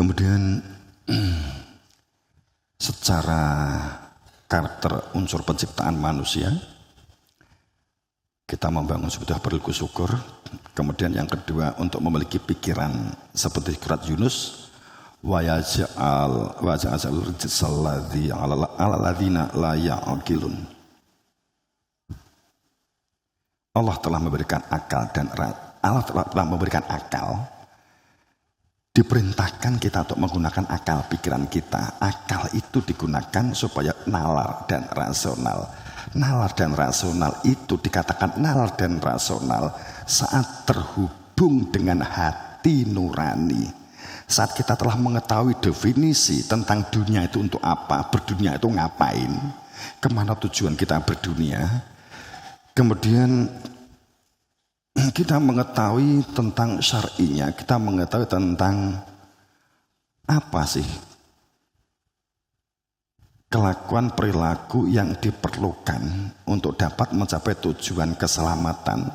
Kemudian secara karakter unsur penciptaan manusia, kita membangun sebuah perilaku syukur. Kemudian yang kedua, untuk memiliki pikiran seperti surat Yunus, wa yaj'al rijsal ladzi 'ala ladzina la ya'qilun. Allah telah memberikan akal dan Allah telah memberikan akal. Diperintahkan kita untuk menggunakan akal pikiran kita. Akal itu digunakan supaya nalar dan rasional. Nalar dan rasional itu dikatakan nalar dan rasional saat terhubung dengan hati nurani. Saat kita telah mengetahui definisi tentang dunia itu untuk apa, berdunia itu ngapain, kemana tujuan kita berdunia. Kemudian kita mengetahui tentang syar'inya, kita mengetahui tentang apa sih kelakuan perilaku yang diperlukan untuk dapat mencapai tujuan keselamatan.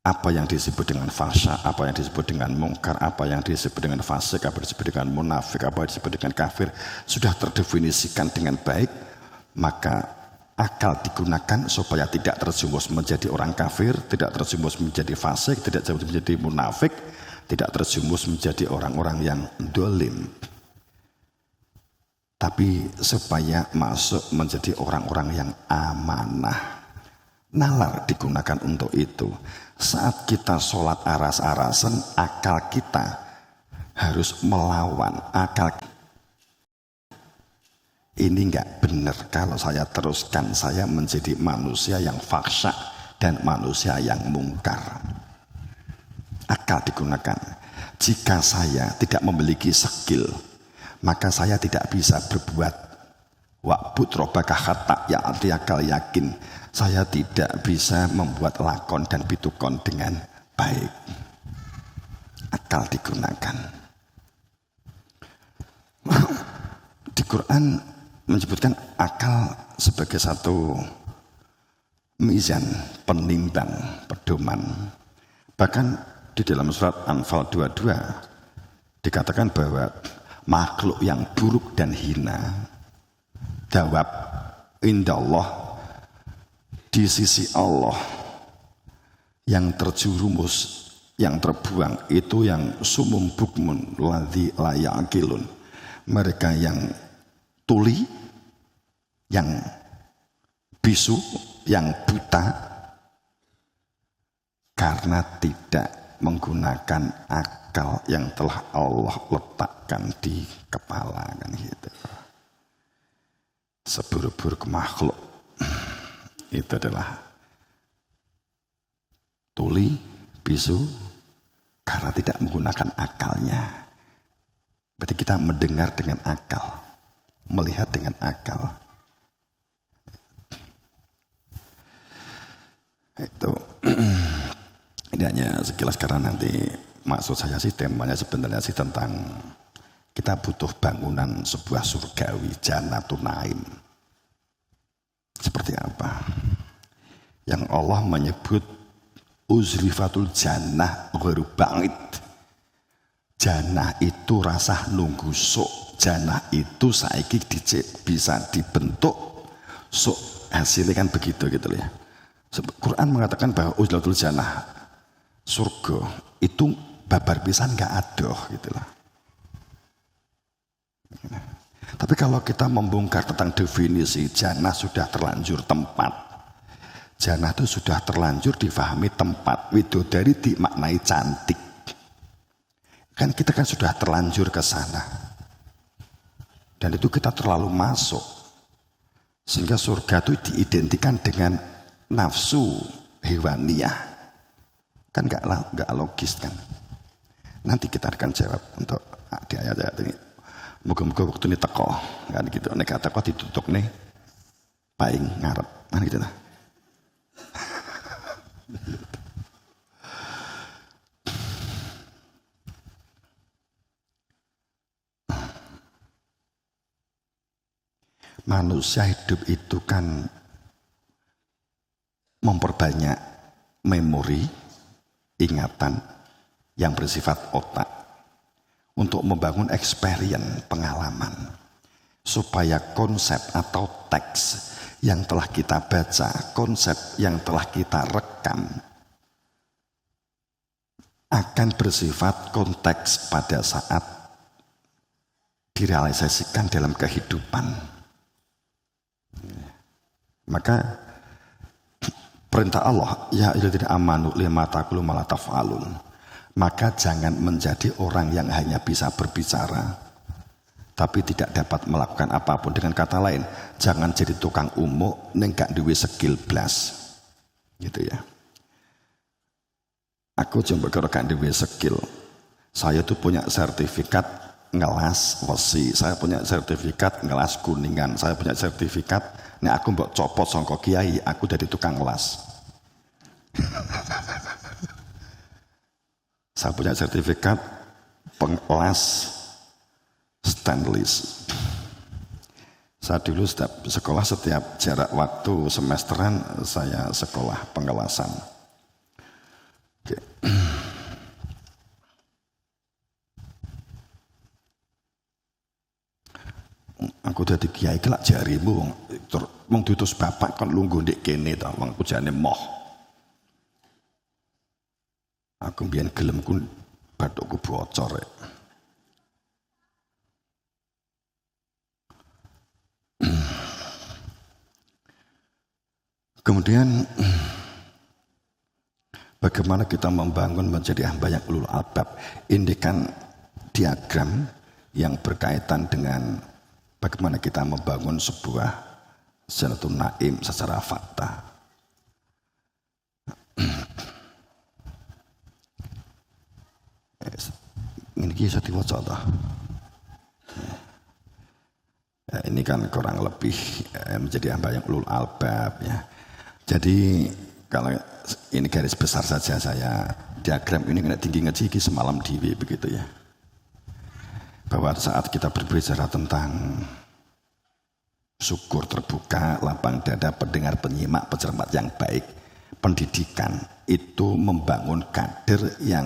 Apa yang disebut dengan fasya, apa yang disebut dengan mungkar, apa yang disebut dengan fasik, apa yang disebut dengan munafik, apa yang disebut dengan kafir, sudah terdefinisikan dengan baik. Maka akal digunakan supaya tidak terjerumus menjadi orang kafir, tidak terjerumus menjadi fasik, tidak terjerumus menjadi munafik, tidak terjerumus menjadi orang-orang yang dolim. Tapi supaya masuk menjadi orang-orang yang amanah. Nalar digunakan untuk itu. Saat kita sholat aras-arasan, akal kita harus melawan akal. Ini enggak benar kalau saya teruskan, saya menjadi manusia yang faksya dan manusia yang mungkar. Akal digunakan. Jika saya tidak memiliki skill, maka saya tidak bisa berbuat. Wa'bud rabbaka hatta ya'tiyakal yakin. Saya tidak bisa membuat lakon dan pitukon dengan baik. Akal digunakan. Di Quran menyebutkan akal sebagai satu mizan, penimbang, pedoman. Bahkan di dalam surat Anfal 22 dikatakan bahwa makhluk yang buruk dan hina, dawab indallah, di sisi Allah, yang terjerumus, yang terbuang, itu yang sumum bukmun ladzi la ya'qilun. Mereka yang tuli, yang bisu, yang buta, karena tidak menggunakan akal yang telah Allah letakkan di kepala, kan gitu. Seburuk-buruk makhluk itu adalah tuli, bisu, karena tidak menggunakan akalnya. Berarti kita mendengar dengan akal, melihat dengan akal. Itu ini hanya sekilas, karena nanti maksud saya sih temanya sebenarnya sih tentang kita butuh bangunan sebuah surgawi, Jannatun Naim. Seperti apa? Yang Allah menyebut uzrifatul jannah ghairu ba'id. Jannah itu rasa nunggu sok. Jannah itu saiki bisa dibentuk sok, hasilnya kan begitu gitu ya. Quran mengatakan bahwa uzrifatul jannah, surga itu babar pisan enggak ada gitu lah. Tapi kalau kita membongkar tentang definisi, jannah sudah terlanjur tempat. Jannah itu sudah terlanjur difahami tempat. Widodari dimaknai cantik. Kan kita kan sudah terlanjur ke sana. Dan itu kita terlalu masuk. Sehingga surga itu diidentikan dengan nafsu hewaniyah. Kan enggak logis kan. Nanti kita akan jawab untuk di ayat-ayat ini. Moga-moga waktu ini teko, kan gitu. Nek teko ditutup nih, paling ngarep, kan gitu lah. Manusia hidup itu kan memperbanyak memori, ingatan yang bersifat otak. untuk membangun experience, pengalaman, supaya konsep atau teks yang telah kita baca, konsep yang telah kita rekam akan bersifat konteks pada saat direalisasikan dalam kehidupan. Maka perintah Allah, ya ayyuhalladzina amanu lima taqulu ma la taf'alun. Maka jangan menjadi orang yang hanya bisa berbicara tapi tidak dapat melakukan apapun. Dengan kata lain, jangan jadi tukang umuk ning gak duwe skill blas. Gitu ya. Aku coba kalau gak duwe skill. Saya tuh punya sertifikat ngelas wesi, saya punya sertifikat ngelas kuningan, saya punya sertifikat nek aku mbok copot sangka kiai, aku jadi tukang ngelas. Saya punya sertifikat pengelas stainless. Saya dulu sekolah setiap jarak waktu semesteran saya sekolah pengelasan. Oke. Aku dadi kiai kelak jarimu wong diutus bapak kon lungguh ndek kene ta wong pujane moh. Aku mbiyen gelemku bathukku bocor. Kemudian bagaimana kita membangun menjadi hamba yang ulul albab? Ini kan diagram yang berkaitan dengan bagaimana kita membangun sebuah Janatun Naim secara fakta. Ini kisah diwaca ta. Ini kan kurang lebih menjadi hamba yang ulul albab ya. Jadi kalau ini garis besar saja saya diagram ini kena tinggi ngejiki semalam diwi begitu ya. Bahwa saat kita berbicara tentang syukur terbuka, lapang dada, pendengar, penyimak, pencermat yang baik, pendidikan itu membangun kader yang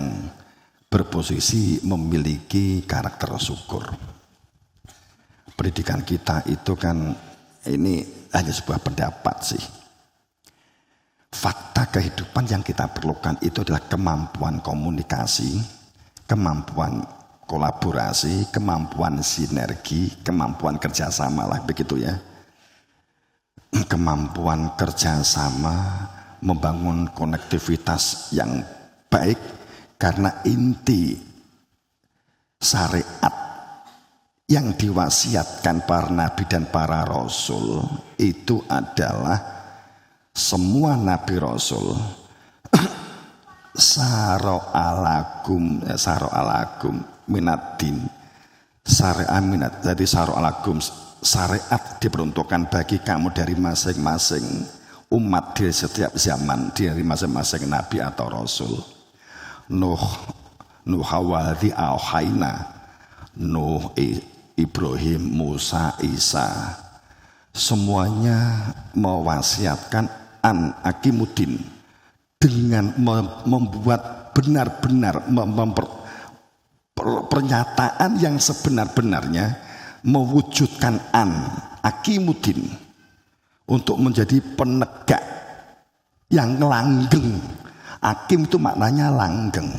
berposisi memiliki karakter syukur. Pendidikan kita itu kan ini hanya sebuah pendapat sih. Fakta kehidupan yang kita perlukan itu adalah kemampuan komunikasi, kemampuan kolaborasi, kemampuan sinergi, kemampuan kerjasama lah begitu ya. Kemampuan kerjasama, membangun konektivitas yang baik, karena inti syariat yang diwasiatkan para nabi dan para rasul itu adalah semua nabi rasul saro alakum minaddin syariat minat. Jadi saro alakum syariat diperuntukkan bagi kamu dari masing-masing umat di setiap zaman, dari masing-masing nabi atau rasul. Nuh hawadhi auhaina, Nuh, Ibrahim, Musa, Isa, semuanya mewasiatkan an akimuddin dengan membuat benar-benar pernyataan yang sebenar-benarnya, mewujudkan an akimuddin untuk menjadi penegak yang langgeng. Akim itu maknanya langgeng,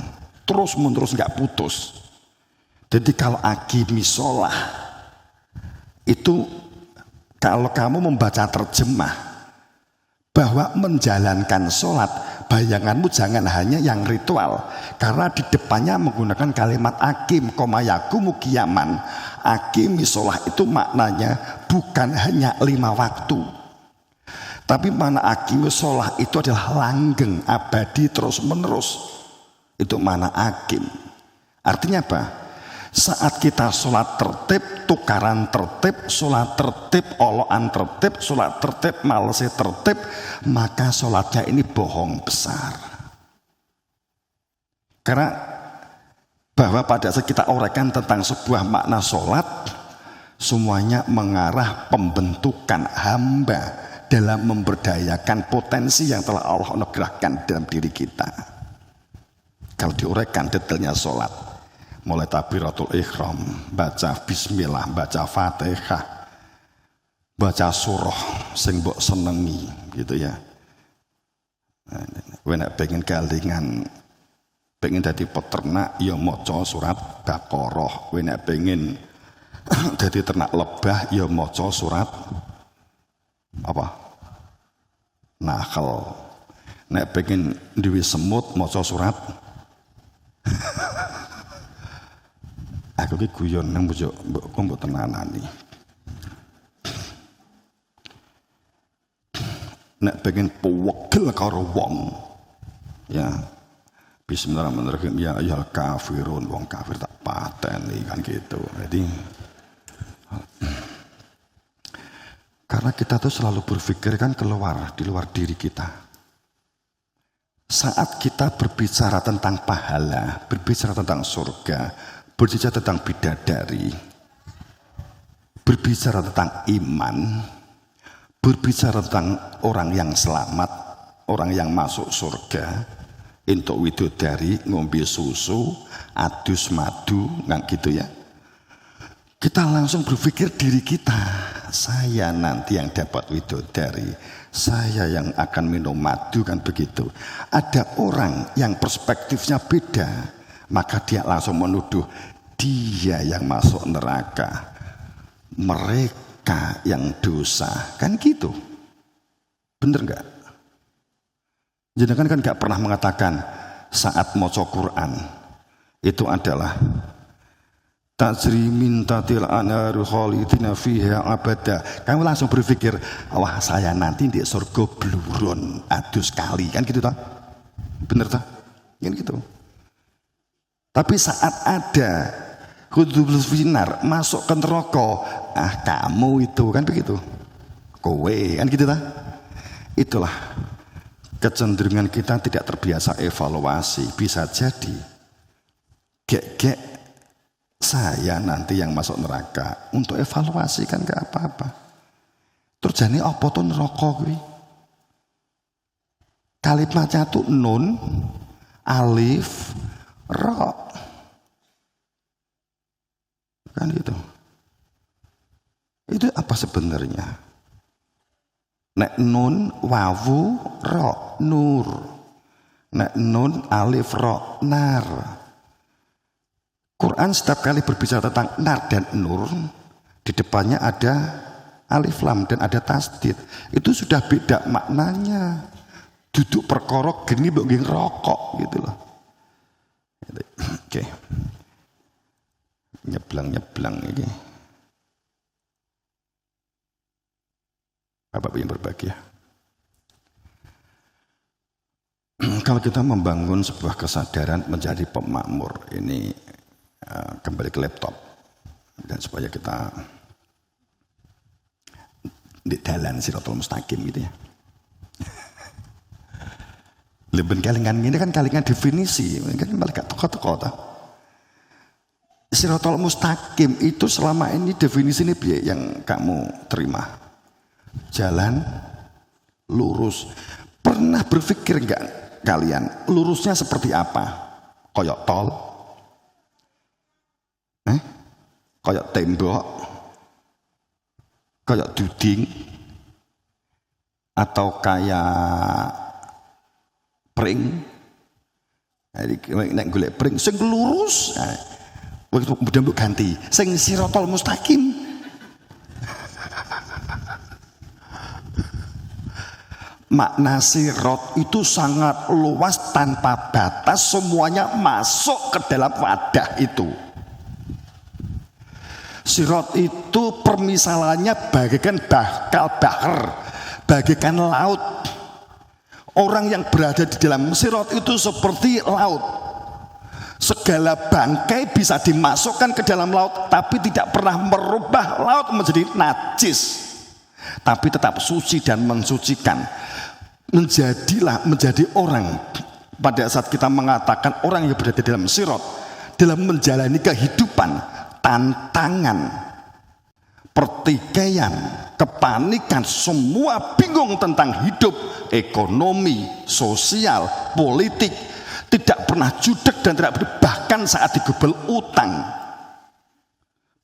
terus menerus nggak putus. Jadi kalau akimi sholah itu, kalau kamu membaca terjemah bahwa menjalankan sholat, bayanganmu jangan hanya yang ritual, karena di depannya menggunakan kalimat akim komayakumu kiaman. Akimi sholah itu maknanya bukan hanya 5 waktu, tapi mana akimi sholah itu adalah langgeng, abadi, terus menerus. Itu mana akim. Artinya apa? Saat kita sholat tertib, tukaran tertib, sholat tertib, oloan tertib, sholat tertib, malese tertib, maka sholatnya ini bohong besar. Karena bahwa pada saat kita uraikan tentang sebuah makna sholat, semuanya mengarah pembentukan hamba dalam memberdayakan potensi yang telah Allah anugerahkan dalam diri kita. Kalau diuraikan detailnya sholat, mulai takbiratul ihram, baca bismillah, baca Fatihah, baca surah sing mbok senengi gitu ya. Kowe nek pengen kalingan, pengen dadi peternak ya maca surat Baqarah. Kowe nek pengen dadi ternak lebah ya maca surat apa? Nahl. Nek pengen duwe semut maca surat aku ki guyon nang mbokku mbok tenanani. Nek pengen pewegel karo wong ya bismillahirrahmanirrahim, ya ayyuhal kafirun, wong kafir tak pateni kan gitu. Jadi karena kita tuh selalu berpikir kan di luar diri kita. Saat kita berbicara tentang pahala, berbicara tentang surga, berbicara tentang bidadari, berbicara tentang iman, berbicara tentang orang yang selamat, orang yang masuk surga, entuk widodari, ngombe susu, adus madu, nggak gitu ya. Kita langsung berpikir diri kita, saya nanti yang dapat widodari, saya yang akan minum madu kan begitu. Ada orang yang perspektifnya beda, maka dia langsung menuduh dia yang masuk neraka, mereka yang dosa, kan gitu. Bener nggak? Jadi kan nggak pernah mengatakan saat maca Quran itu adalah tajri min tatil anharu khalidina fiha abada. Kamu langsung berpikir, wah saya nanti di surga bluron adus kali, kan gitu toh? Bener toh? Kan gitu. Tapi saat ada khudubul finar masuk ke neraka, kamu itu kan begitu. Kowe kan gitu toh? Itulah kecenderungan kita tidak terbiasa evaluasi. Bisa jadi gek saya nanti yang masuk neraka, untuk evaluasi kan gak apa-apa. Terus jane apa tuh neraka kuwi? Kalimatnya tuh nun, alif, ra. Kan gitu. Itu apa sebenarnya? Nek nun, wawu, ra, nur. Nek nun, alif, ra, nar. Quran setiap kali berbicara tentang nar dan nur, di depannya ada alif lam dan ada tasdid. Itu sudah beda maknanya. Duduk perkorok gini mbok nggih rokok gitu loh. Oke. Nyeblang ini. Bapak yang berbahagia. Kalau kita membangun sebuah kesadaran menjadi pemakmur, ini kembali ke laptop dan supaya kita di dalan Siratal Mustaqim gitu ya. Leben kalingan ini kan kalingan definisi, kan balik ke toko-toko. Siratal Mustaqim itu selama ini definisi ini yang kamu terima. Jalan lurus. Pernah berpikir enggak kalian lurusnya seperti apa? Koyok tol? Kayak tembok, kayak duding, atau kayak pring. Nek golek pring sing lurus, mudah-mudahan ganti sing Siratal Mustaqim. Makna sirat itu sangat luas tanpa batas, semuanya masuk ke dalam wadah itu. Sirat itu permisalannya bagaikan bahar, bagaikan laut. Orang yang berada di dalam sirat itu seperti laut. Segala bangkai bisa dimasukkan ke dalam laut, tapi tidak pernah merubah laut menjadi najis. Tapi tetap suci dan mensucikan. Menjadi orang. Pada saat kita mengatakan orang yang berada di dalam sirat, dalam menjalani kehidupan, tantangan, pertikaian, kepanikan, semua bingung tentang hidup, ekonomi, sosial, politik, tidak pernah judek dan tidak pernah, bahkan saat digubel utang,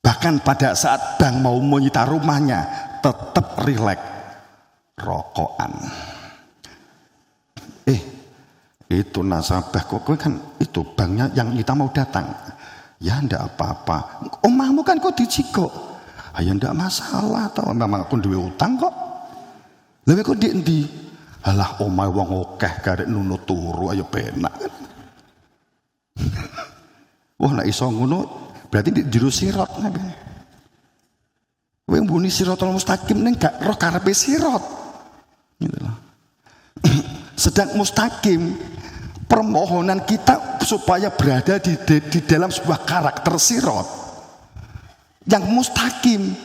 bahkan pada saat bank mau menyita rumahnya tetap rileks rokokan. Itu nasabah kok kan itu banknya yang kita mau datang. Ya ndak apa-apa. Omahmu kan kok dicikok. Ya ndak masalah toh, memang aku duwe utang kok. Lha kok di endi? Alah omah wong akeh karek nunut turu ayo penak. Wah nek iso ngono berarti di jero sirat nabi. Kowe mbuni siratal mustaqim ning gak roh karepe sirat. Gitu loh. Sedang mustaqim, permohonan kita supaya berada di dalam sebuah karakter sirat yang mustaqim.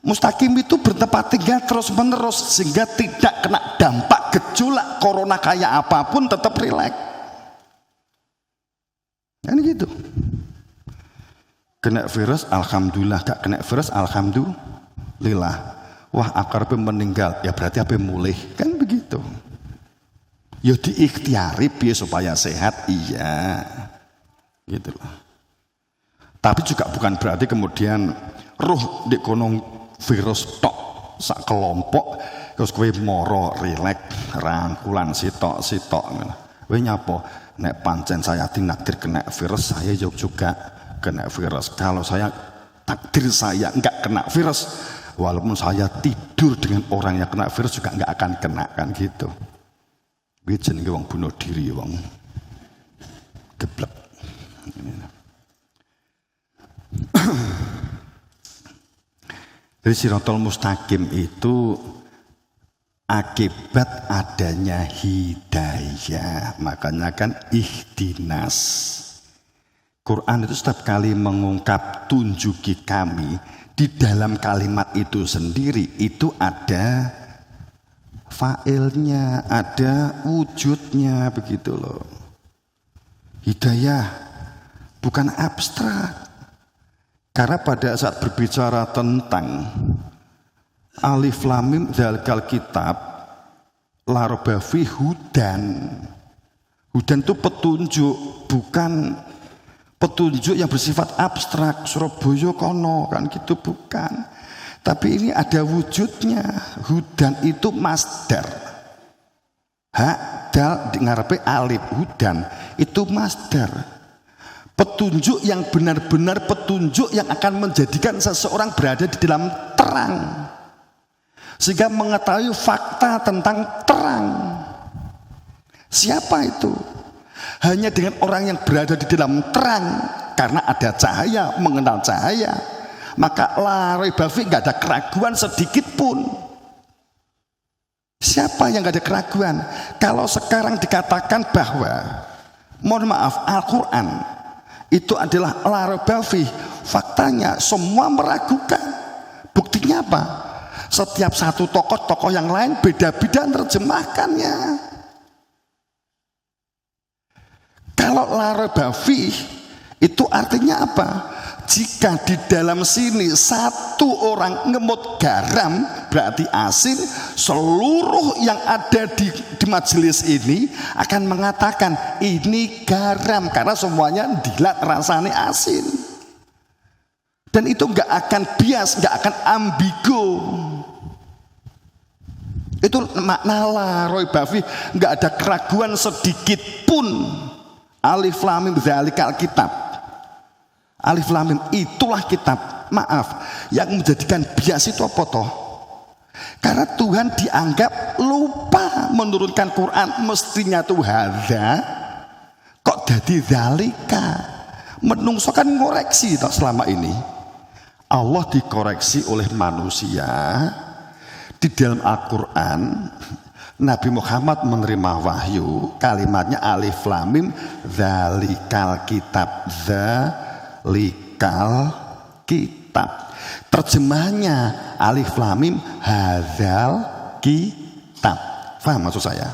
Mustaqim itu bertempat tinggal terus menerus sehingga tidak kena dampak gejolak corona kayak apapun tetap rileks. Kan gitu. Kena virus alhamdulillah, gak kena virus alhamdulillah. Wah akarpe meninggal ya berarti apa mulih kan begitu. Ya diikhtiari biar supaya sehat, iya gitu loh. Tapi juga bukan berarti kemudian roh di kono virus tok sak kelompok terus kowe moro rileks rangkulan sitok kowe nyapa nek pancen saya tinakdir kena virus saya juga kena virus. Kalau saya takdir saya enggak kena virus, walaupun saya tidur dengan orang yang kena virus juga enggak akan kena kan gitu. Jenenge wong bunuh diri wong geblek. Jadi siratal mustaqim itu akibat adanya hidayah. Makanya kan ihdinas. Quran itu setiap kali mengungkap tunjuki kami, di dalam kalimat itu sendiri itu ada fa'ilnya, ada wujudnya begitu loh. Hidayah bukan abstrak. Karena pada saat berbicara tentang alif lam mim dzalikal kitab la raiba fihi hudan. Hudan itu petunjuk, bukan petunjuk yang bersifat abstrak. Surabaya kono kan gitu bukan. Tapi ini ada wujudnya. Hudan itu masdar. Hak dal ngarepe alif hudan itu masdar. Petunjuk yang benar-benar petunjuk yang akan menjadikan seseorang berada di dalam terang. Sehingga mengetahui fakta tentang terang. Siapa itu? Hanya dengan orang yang berada di dalam terang. Karena ada cahaya, mengenal cahaya. Maka la raiba fi gak ada keraguan sedikit pun. Siapa yang gak ada keraguan? Kalau sekarang dikatakan bahwa mohon maaf Al-Quran itu adalah la raiba fi, faktanya semua meragukan. Buktinya apa? Setiap satu tokoh yang lain beda-beda terjemahkannya. Kalau la raiba fi itu artinya apa? Jika di dalam sini satu orang ngemut garam berarti asin, seluruh yang ada di majelis ini akan mengatakan ini garam karena semuanya dilat rasanya asin. Dan itu nggak akan bias, nggak akan ambigu. Itu makna la raiba fi, nggak ada keraguan sedikit pun. Alif lam mim dzalikal kitab. Alif lam mim itulah kitab. Maaf, yang menjadikan bias itu apa toh? Karena Tuhan dianggap lupa menurunkan Quran, mestinya tuh hadza kok jadi dzalika. Menungso kan ngoreksi toh selama ini. Allah dikoreksi oleh manusia. Di dalam Al-Quran Nabi Muhammad menerima wahyu, kalimatnya alif lam mim dzalikal kitab, dzalikal kitab. Terjemahnya alif lam mim hadzal kitab. Paham maksud saya?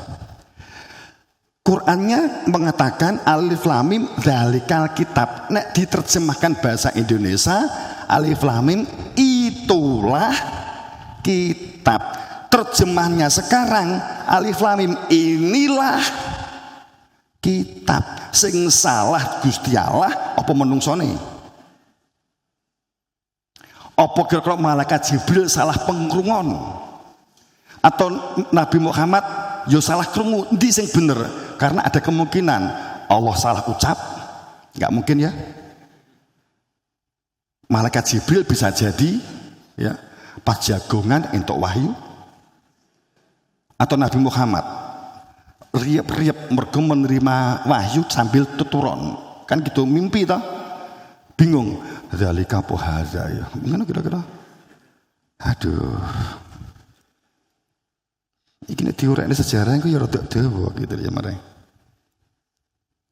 Qurannya mengatakan alif lam mim dzalikal kitab. Nek diterjemahkan bahasa Indonesia alif lam mim itulah kitab. Terjemahnya sekarang alif lam mim, inilah kitab. Sing salah Gusti Allah apa menungsone? Apa kira-kira malaikat Jibril salah pengrungon? Atau Nabi Muhammad yo salah krungu? Ndi sing bener? Karena ada kemungkinan Allah salah ucap, nggak mungkin ya. Malaikat Jibril bisa jadi ya pas jagongan entuk wahyu, atau Nabi Muhammad riap-riap mergo menerima wahyu sambil tuturon, kan gitu mimpi toh, bingung zalika apa hadza ya, gimana kira-kira, aduh iki nek diurekne sejarah iku ya rada dawa gitu ya mareng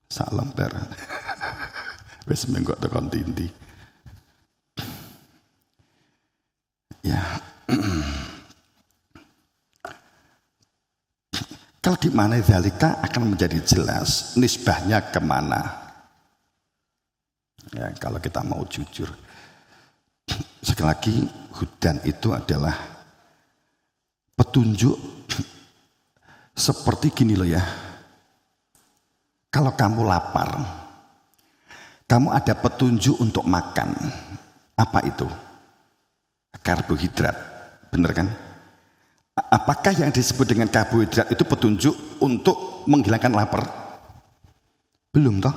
sak lembar wis menggok tekan tinti ya. Kalau di mana zalika akan menjadi jelas nisbahnya kemana. Ya, kalau kita mau jujur, sekali lagi hudan itu adalah petunjuk seperti gini loh ya. Kalau kamu lapar, kamu ada petunjuk untuk makan. Apa itu? Karbohidrat, bener kan? Apakah yang disebut dengan karbohidrat itu petunjuk untuk menghilangkan lapar? Belum toh?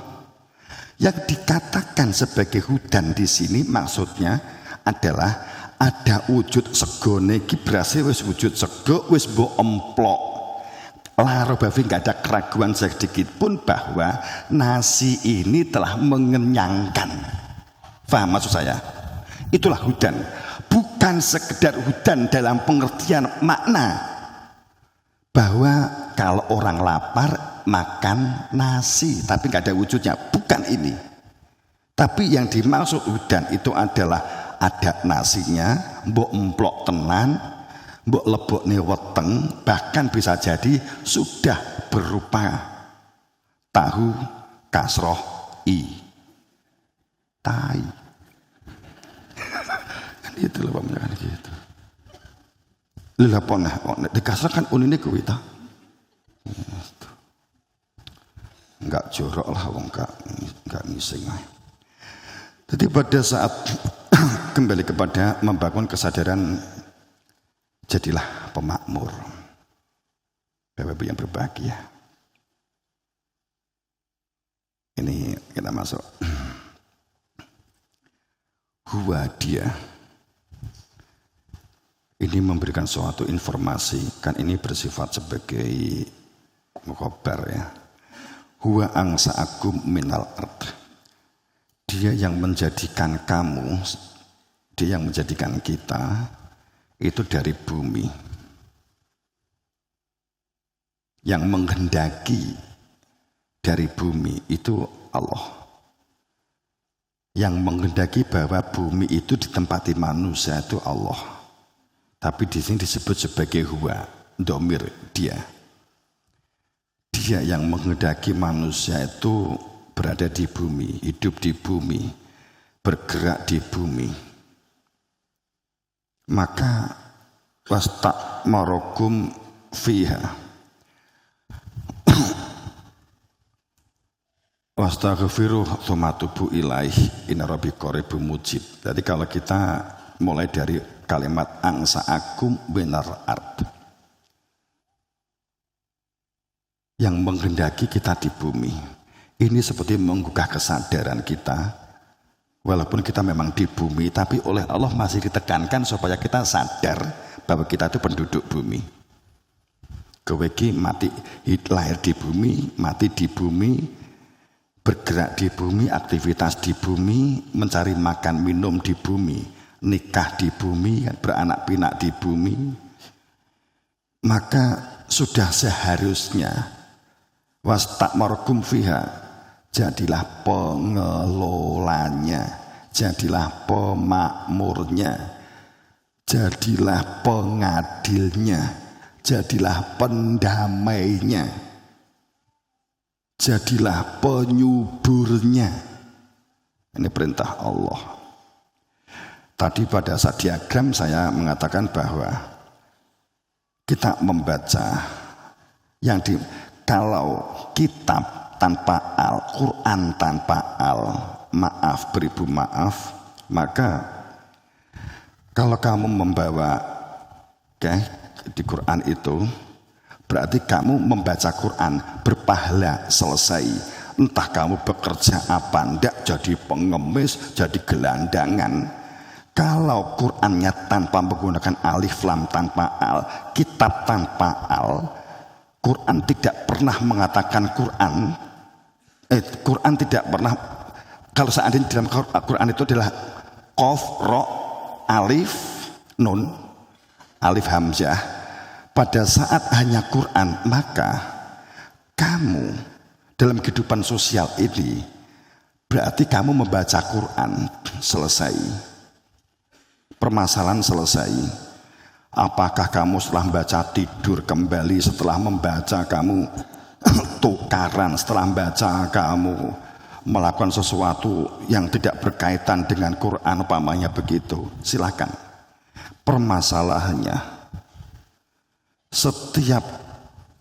Yang dikatakan sebagai hudan di sini maksudnya adalah ada wujud segone iki berase wis wujud sego wis mbok emplok. Laro babi nggak ada keraguan sedikit pun bahwa nasi ini telah mengenyangkan. Paham maksud saya? Itulah hudan. Bukan sekedar hudan dalam pengertian makna bahwa kalau orang lapar makan nasi tapi nggak ada wujudnya, bukan ini. Tapi yang dimaksud hudan itu adalah ada nasinya, mbok emplok tenan, mbok lebokne weteng, bahkan bisa jadi sudah berupa tahu kasroh tai. Itu loh pamannya gitu. Lha ponah dikasarkan unine kuwi ta. Enggak jorok lah wong enggak ngising ae. Jadi pada saat kembali kepada membangun kesadaran, jadilah pemakmur. Bapak-ibu yang berbahagia. Ini kita masuk. Huwa dia. Ini memberikan suatu informasi, kan ini bersifat sebagai mukhabar ya. Huwa angsa'akum minal ard. Dia yang menjadikan kamu, dia yang menjadikan kita itu dari bumi. Yang menghendaki dari bumi itu Allah. Yang menghendaki bahwa bumi itu ditempati manusia itu Allah. Tapi di sini disebut sebagai huwa, domir dia. Dia yang menghendaki manusia itu berada di bumi, hidup di bumi, bergerak di bumi. Maka wastakmarakum fiha. Wastaghfiru tsumma tubu ilaihi inna rabbi qaribun mujib. Jadi kalau kita mulai dari kalimat angsa'akum minar ard, yang menghendaki kita di bumi, ini seperti menggugah kesadaran kita. Walaupun kita memang di bumi, tapi oleh Allah masih ditekankan supaya kita sadar bahwa kita itu penduduk bumi. Kowe iki mati lahir di bumi, mati di bumi, bergerak di bumi, aktivitas di bumi, mencari makan minum di bumi, nikah di bumi, beranak pinak di bumi. Maka sudah seharusnya wastakmarakum fiha, jadilah pengelolanya, jadilah pemakmurnya, jadilah pengadilnya, jadilah pendamainya, jadilah penyuburnya. Ini perintah Allah. Tadi pada saat diagram saya mengatakan bahwa kita membaca kalau kitab tanpa al, Quran tanpa al, maaf beribu maaf, maka kalau kamu membawa di Quran itu berarti kamu membaca Quran berpahala selesai. Entah kamu bekerja apa ndak, jadi pengemis, jadi gelandangan. Kalau Qur'annya tanpa menggunakan alif lam, tanpa al, kitab tanpa al, Quran tidak pernah mengatakan Quran tidak pernah, kalau seandainya dalam Quran itu adalah qaf, ro, alif, nun, alif hamzah, pada saat hanya Quran, maka kamu dalam kehidupan sosial ini berarti kamu membaca Quran selesai. Permasalahan selesai. Apakah kamu setelah membaca tidur kembali, setelah membaca kamu tukaran, setelah membaca kamu melakukan sesuatu yang tidak berkaitan dengan Quran, umpamanya begitu, silakan. Permasalahannya, setiap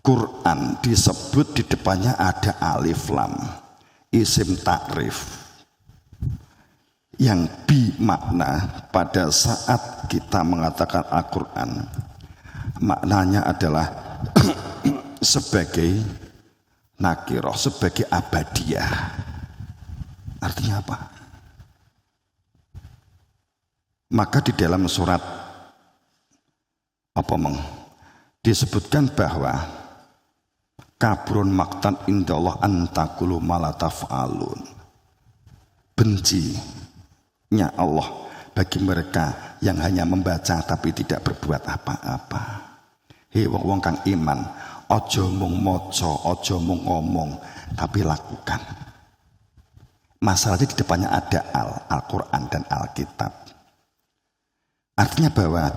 Quran disebut di depannya ada alif lam, isim takrif, yang makna pada saat kita mengatakan Al-Quran, maknanya adalah sebagai nakiroh, sebagai abadiyah. Artinya apa? Maka di dalam surat disebutkan bahwa kabrun maktan indallah antakulu malataf'alun, bencinya Allah bagi mereka yang hanya membaca tapi tidak berbuat apa-apa. Hei wong kang iman, ojo mung moco, ojo mung ngomong, tapi lakukan. Masalahnya di depannya ada Al-Quran dan Alkitab. Artinya bahwa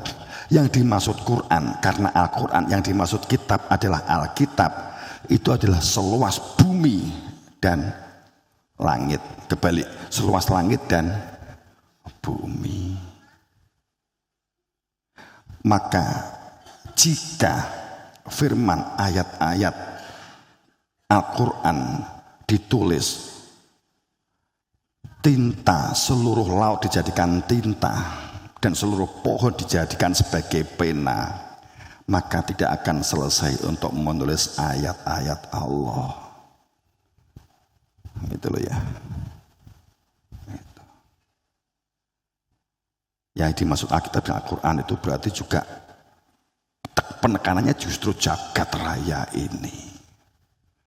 yang dimaksud Quran karena Al-Quran, yang dimaksud kitab adalah Alkitab, itu adalah seluas bumi dan langit. Kebalik, seluas langit dan bumi. Maka jika firman ayat-ayat Al-Quran ditulis, tinta, seluruh laut dijadikan tinta dan seluruh pohon dijadikan sebagai pena, maka tidak akan selesai untuk menulis ayat-ayat Allah. Itu loh ya. Itu. Yang dimaksud Alkitab dan Al-Quran itu berarti juga penekanannya justru jagat raya ini.